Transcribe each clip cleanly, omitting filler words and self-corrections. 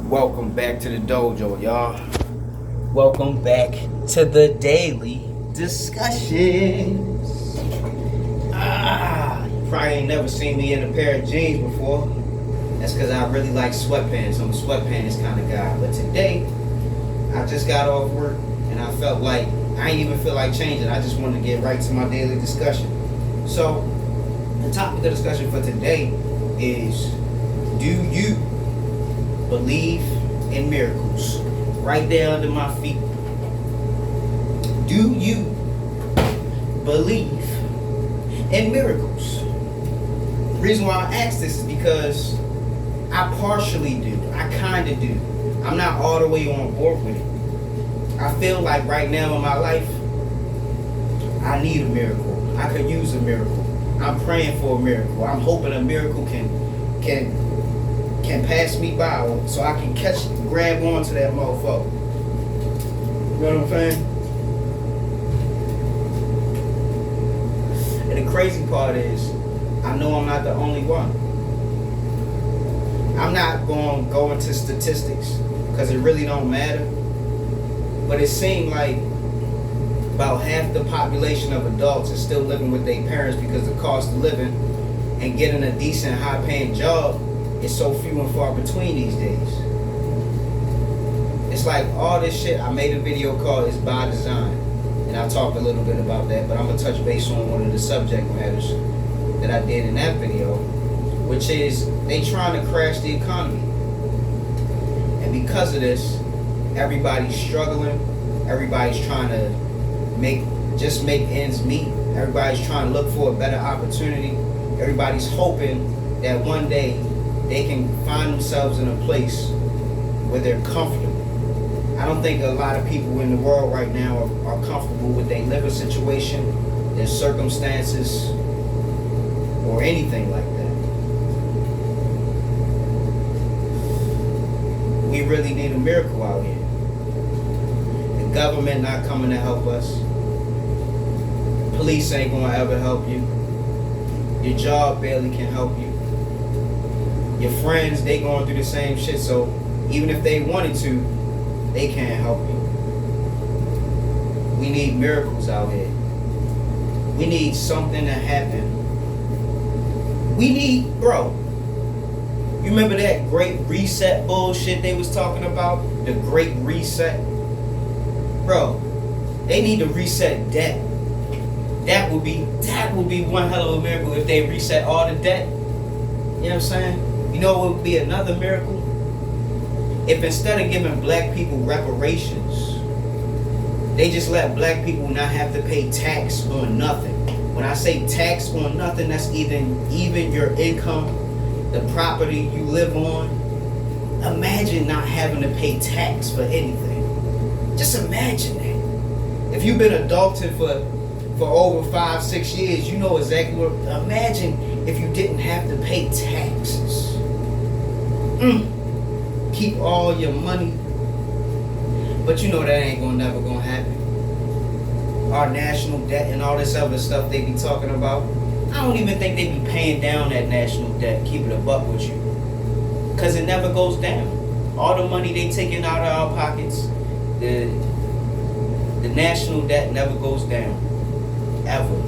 Welcome back to the dojo, y'all. Welcome back to the daily discussions. You probably ain't never seen me in a pair of jeans before. That's because I really like sweatpants. I'm a sweatpants kind of guy. But today, I just got off work and I felt like, I ain't even feel like changing. I just wanted to get right to my daily discussion. So, the topic of discussion for today is, do you believe in miracles? Right there under my feet. Do you believe in miracles? The reason why I ask this is because I partially do. I kind of do. I'm not all the way on board with it. I feel like right now in my life, I need a miracle. I could use a miracle. I'm praying for a miracle. I'm hoping a miracle can pass me by so I can grab onto that motherfucker. You know what I'm saying? And the crazy part is, I know I'm not the only one. I'm not going to go into statistics because it really don't matter. But it seemed like about half the population of adults is still living with their parents because the cost of living and getting a decent high-paying job is so few and far between these days. It's like all this shit. I made a video called It's By Design, and I'll talk a little bit about that, but I'm going to touch base on one of the subject matters that I did in that video, which is they trying to crash the economy. And because of this, everybody's struggling. Everybody's trying to make ends meet. Everybody's trying to look for a better opportunity. Everybody's hoping that one day they can find themselves in a place where they're comfortable. I don't think a lot of people in the world right now are comfortable with their living situation, their circumstances, or anything like that. We really need a miracle out here. The government not coming to help us. Police ain't gonna ever help you. Your job barely can help you. Your friends, they going through the same shit, so even if they wanted to, they can't help you. We need miracles out here. We need something to happen. We need, bro, you remember that great reset bullshit they was talking about? The great reset? Bro, they need to reset debt. That would be one hell of a miracle if they reset all the debt. You know what I'm saying? You know what would be another miracle? If instead of giving black people reparations, they just let black people not have to pay tax on nothing. When I say tax on nothing, that's even your income, the property you live on. Imagine not having to pay tax for anything. Just imagine that. If you've been adulting for over 5-6 years, you know exactly what. Imagine if you didn't have to pay taxes. Keep all your money. But you know that ain't never gonna happen. Our national debt and all this other stuff they be talking about, I don't even think they be paying down that national debt, keep it a buck with you. Cause it never goes down. All the money they taking out of our pockets, the national debt never goes down. Ever.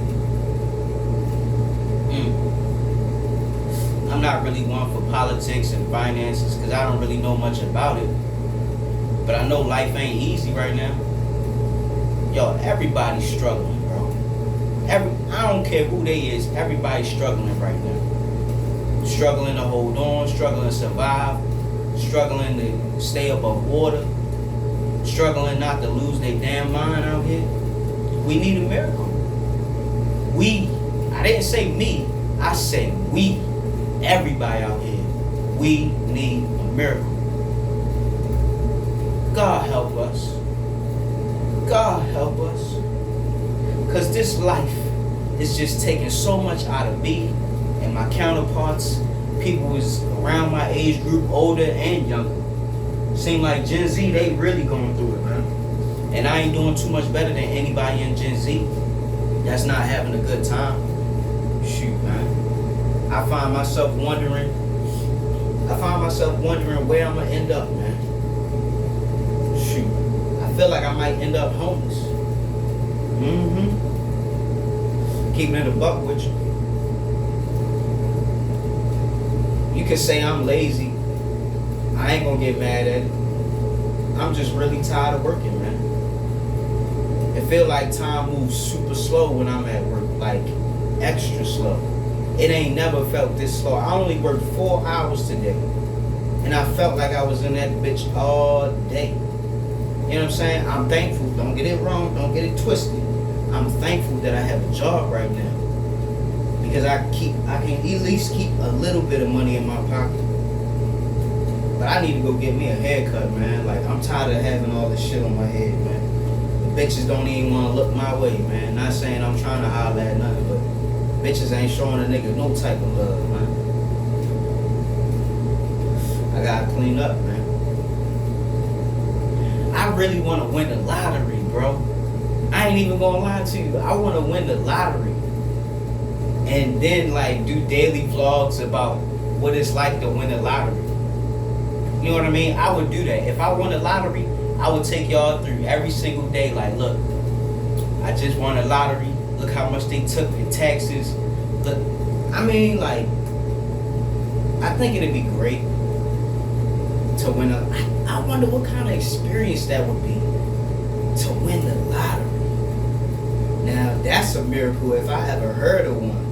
I'm not really one for politics and finances because I don't really know much about it. But I know life ain't easy right now. Yo, everybody's struggling, bro. I don't care who they is, everybody's struggling right now. Struggling to hold on, struggling to survive, struggling to stay above water, struggling not to lose their damn mind out here. We need a miracle. I didn't say me, I said we, everybody out here, we need a miracle. God help us. God help us. Because this life is just taking so much out of me and my counterparts, people who's around my age group, older and younger. Seem like Gen Z, they really going through it, man. And I ain't doing too much better than anybody in Gen Z that's not having a good time. Shoot, man. I find myself wondering, I find myself wondering where I'm gonna end up, man. Shoot. I feel like I might end up homeless. Keeping it a buck with you. You can say I'm lazy. I ain't gonna get mad at it. I'm just really tired of working, man. It feel like time moves super slow when I'm at work, like extra slow. It ain't never felt this slow. I only worked 4 hours today, and I felt like I was in that bitch all day. You know what I'm saying? I'm thankful. Don't get it wrong. Don't get it twisted. I'm thankful that I have a job right now because I can at least keep a little bit of money in my pocket. But I need to go get me a haircut, man. Like, I'm tired of having all this shit on my head, man. The bitches don't even want to look my way, man. Not saying I'm trying to holler at nothing, but bitches ain't showing a nigga no type of love, man. I gotta clean up, man. I really want to win the lottery, bro. I ain't even gonna lie to you. I want to win the lottery. And then, like, do daily vlogs about what it's like to win the lottery. You know what I mean? I would do that. If I won the lottery, I would take y'all through every single day. Like, look, I just won a lottery. Look how much they took in taxes. Look, I mean, like, I think it'd be great to win a. I wonder what kind of experience that would be to win the lottery. Now, that's a miracle if I ever heard of one.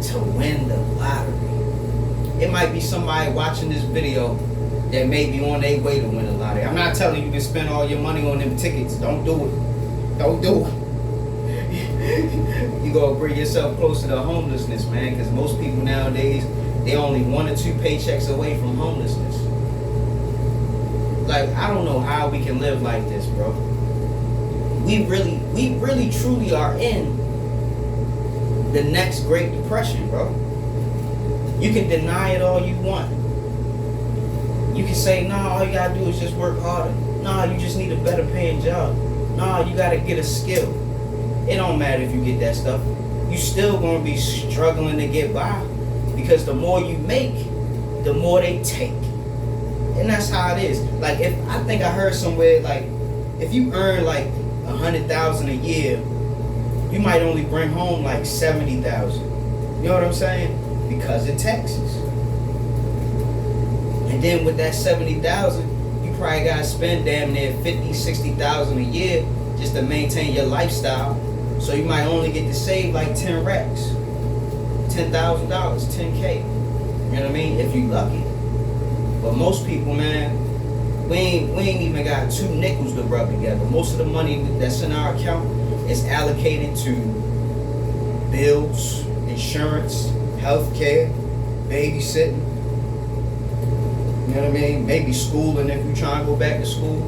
To win the lottery. It might be somebody watching this video that may be on their way to win the lottery. I'm not telling you to spend all your money on them tickets. Don't do it. Don't do it. You gonna bring yourself closer to homelessness, man, because most people nowadays, they only 1 or 2 paychecks away from homelessness. Like, I don't know how we can live like this, bro. We really truly are in the next Great Depression, bro. You can deny it all you want. You can say, nah, all you gotta do is just work harder. Nah, you just need a better paying job. Nah, you gotta get a skill. It don't matter if you get that stuff. You still gonna be struggling to get by. Because the more you make, the more they take. And that's how it is. Like, if I think I heard somewhere, like, if you earn like 100,000 a year, you might only bring home like 70,000. You know what I'm saying? Because of taxes. And then with that 70,000, you probably gotta spend damn near 50, 60,000 a year just to maintain your lifestyle. So you might only get to save like 10 racks, $10,000, 10K. You know what I mean? If you lucky. But most people, man, we ain't even got 2 nickels to rub together. Most of the money that's in our account is allocated to bills, insurance, healthcare, babysitting. You know what I mean? Maybe schooling if you try and go back to school.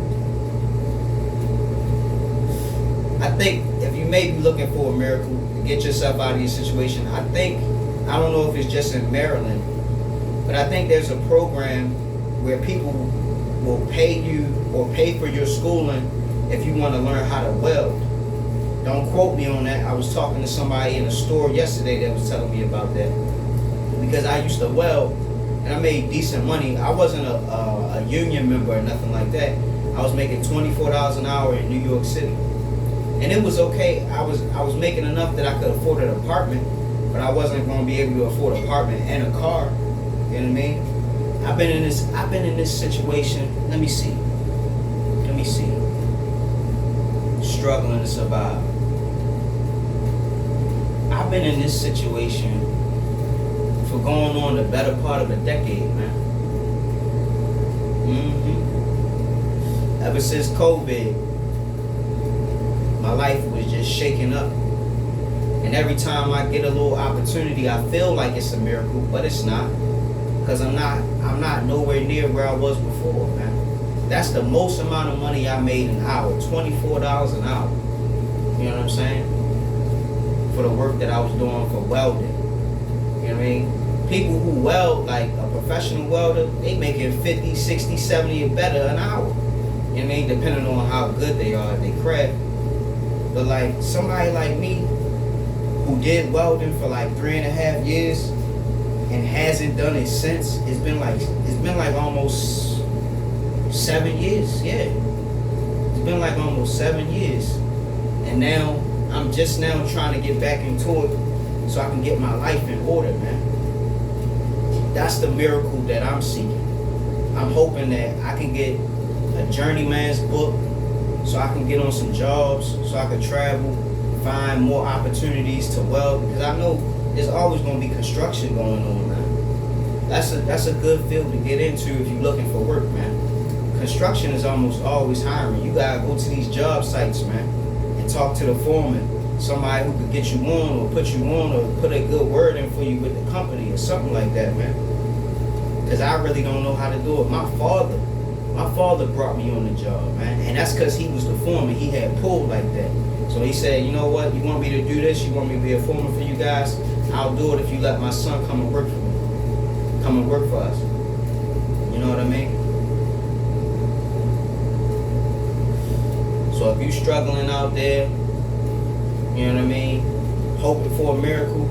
I think if you may be looking for a miracle to get yourself out of your situation, I don't know if it's just in Maryland, but I think there's a program where people will pay you or pay for your schooling if you want to learn how to weld. Don't quote me on that. I was talking to somebody in a store yesterday that was telling me about that. Because I used to weld and I made decent money. I wasn't a union member or nothing like that. I was making $24 an hour in New York City. And it was okay. I was making enough that I could afford an apartment, but I wasn't going to be able to afford an apartment and a car. You know what I mean? I've been in this situation. Let me see. Struggling to survive. I've been in this situation for going on the better part of a decade, man. Ever since COVID, my life was just shaking up. And every time I get a little opportunity, I feel like it's a miracle, but it's not. Because I'm not nowhere near where I was before, man. That's the most amount of money I made an hour, $24 an hour. You know what I'm saying? For the work that I was doing for welding. You know what I mean? People who weld, like a professional welder, they making 50, 60, 70 or better an hour. You know what I mean? Depending on how good they are at their craft. But like somebody like me who did welding for like 3.5 years, and hasn't done it since, it's been like almost 7 years. Yeah, it's been like almost 7 years, and now I'm just now trying to get back into it so I can get my life in order, man. That's the miracle that I'm seeking. I'm hoping that I can get a journeyman's book so I can get on some jobs, so I can travel, find more opportunities to weld, because I know there's always going to be construction going on, man. That's a good field to get into if you're looking for work, man. Construction is almost always hiring. You gotta go to these job sites, man, and talk to the foreman, somebody who could get you on or put you on or put a good word in for you with the company or something like that, man. Because I really don't know how to do it. My father brought me on the job, man, and that's because he was the foreman. He had pulled like that. So he said, you know what, you want me to do this? You want me to be a foreman for you guys? I'll do it if you let my son come and work for me. Come and work for us. You know what I mean? So if you struggling out there, you know what I mean, hoping for a miracle,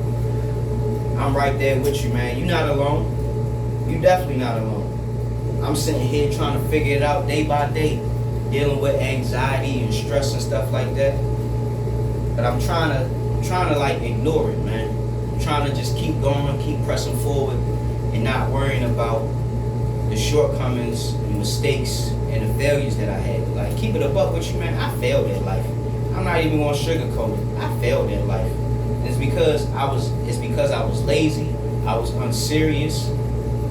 I'm right there with you, man. You're not alone. You definitely not alone. I'm sitting here trying to figure it out day by day, dealing with anxiety and stress and stuff like that. But I'm trying to like ignore it, man. I'm trying to just keep going, keep pressing forward, and not worrying about the shortcomings, the mistakes, and the failures that I had. Like, keep it a buck with you, man. I failed at life. I'm not even gonna sugarcoat it. I failed at life. It's because I was lazy. I was unserious.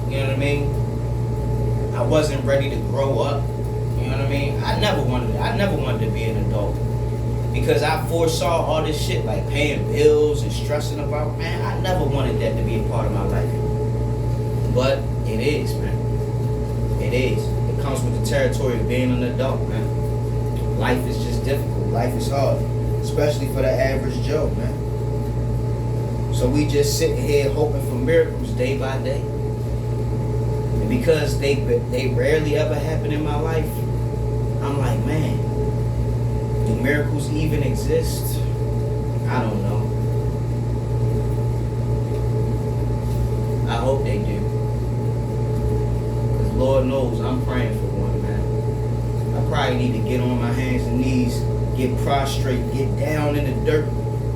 You know what I mean? I wasn't ready to grow up. You know what I mean? I never wanted to be an adult. Because I foresaw all this shit like paying bills and stressing about, man, I never wanted that to be a part of my life. But it is, man. It is. It comes with the territory of being an adult, man. Life is just difficult. Life is hard. Especially for the average Joe, man. So we just sitting here hoping for miracles day by day. And because they rarely ever happen in my life, I'm like, man, do miracles even exist? I don't know. I hope they do. Because Lord knows I'm praying for one, man. I probably need to get on my hands and knees, get prostrate, get down in the dirt,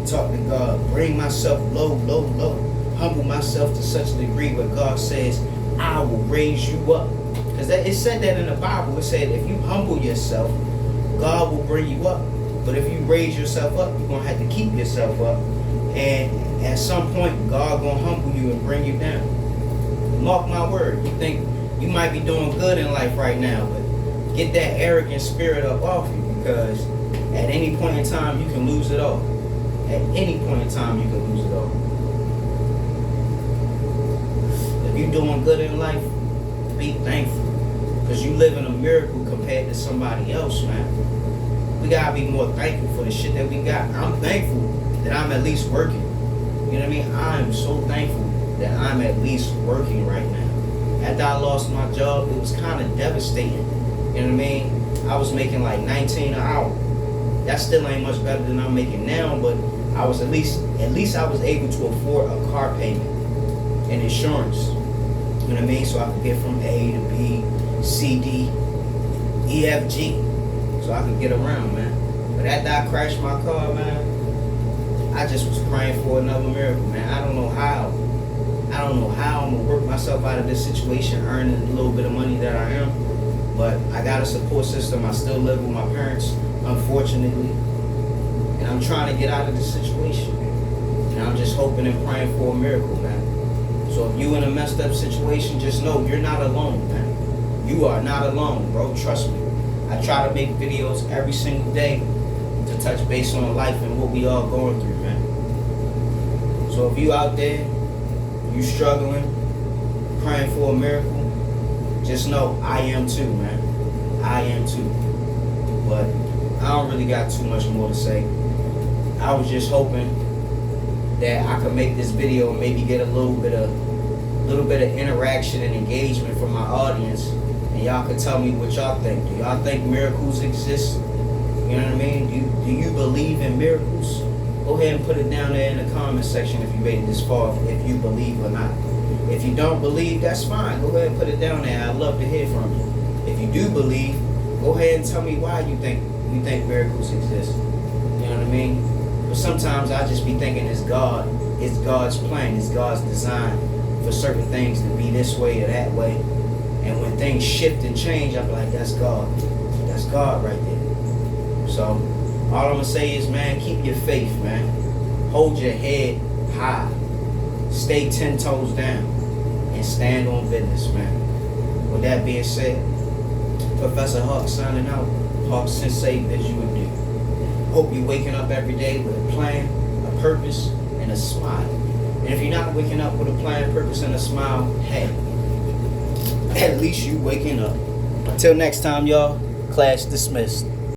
talk to God, bring myself low, low, low, humble myself to such a degree where God says, I will raise you up. Because it said that in the Bible. It said if you humble yourself, God will bring you up. But if you raise yourself up, you're going to have to keep yourself up. And at some point, God going to humble you and bring you down. Mark my word. You think you might be doing good in life right now, but get that arrogant spirit up off you, because at any point in time, you can lose it all. At any point in time, you can lose it all. If you're doing good in life, be thankful. Because you live in a miracle compared to somebody else, man. We gotta be more thankful for the shit that we got. I'm thankful that I'm at least working. You know what I mean? I'm so thankful that I'm at least working right now. After I lost my job, it was kind of devastating. You know what I mean? I was making like 19 an hour. That still ain't much better than I'm making now, but I was at least I was able to afford a car payment and insurance. You know what I mean? So I could get from A to B, C, D, E, F, G. So I could get around, man. But after I crashed my car, man, I just was praying for another miracle, man. I don't know how I'm gonna work myself out of this situation, earning the little bit of money that I am. But I got a support system. I still live with my parents, unfortunately. And I'm trying to get out of this situation. And I'm just hoping and praying for a miracle, man. So if you in a messed up situation, just know you're not alone, man. You are not alone, bro. Trust me. I try to make videos every single day to touch base on life and what we all going through, man. So if you out there, you struggling, praying for a miracle, just know I am too, man. I am too. But I don't really got too much more to say. I was just hoping that I could make this video and maybe get a little bit of interaction and engagement from my audience, and y'all could tell me what y'all think. Do y'all think miracles exist? You know what I mean? Do you believe in miracles? Go ahead and put it down there in the comment section if you made it this far, if you believe or not. If you don't believe, that's fine. Go ahead and put it down there. I'd love to hear from you. If you do believe, go ahead and tell me why you think miracles exist. You know what I mean? But sometimes I just be thinking it's God's plan, it's God's design for certain things to be this way or that way. And when things shift and change, I'm like, that's God. That's God right there. So all I'm gonna say is, man, keep your faith, man. Hold your head high. Stay 10 toes down and stand on business, man. With that being said, Professor Hawk signing out. Hawk Sensei as you would do. Hope you're waking up every day with a plan, a purpose, and a smile. And if you're not waking up with a plan, purpose, and a smile, hey, at least you waking up. Until next time, y'all, class dismissed.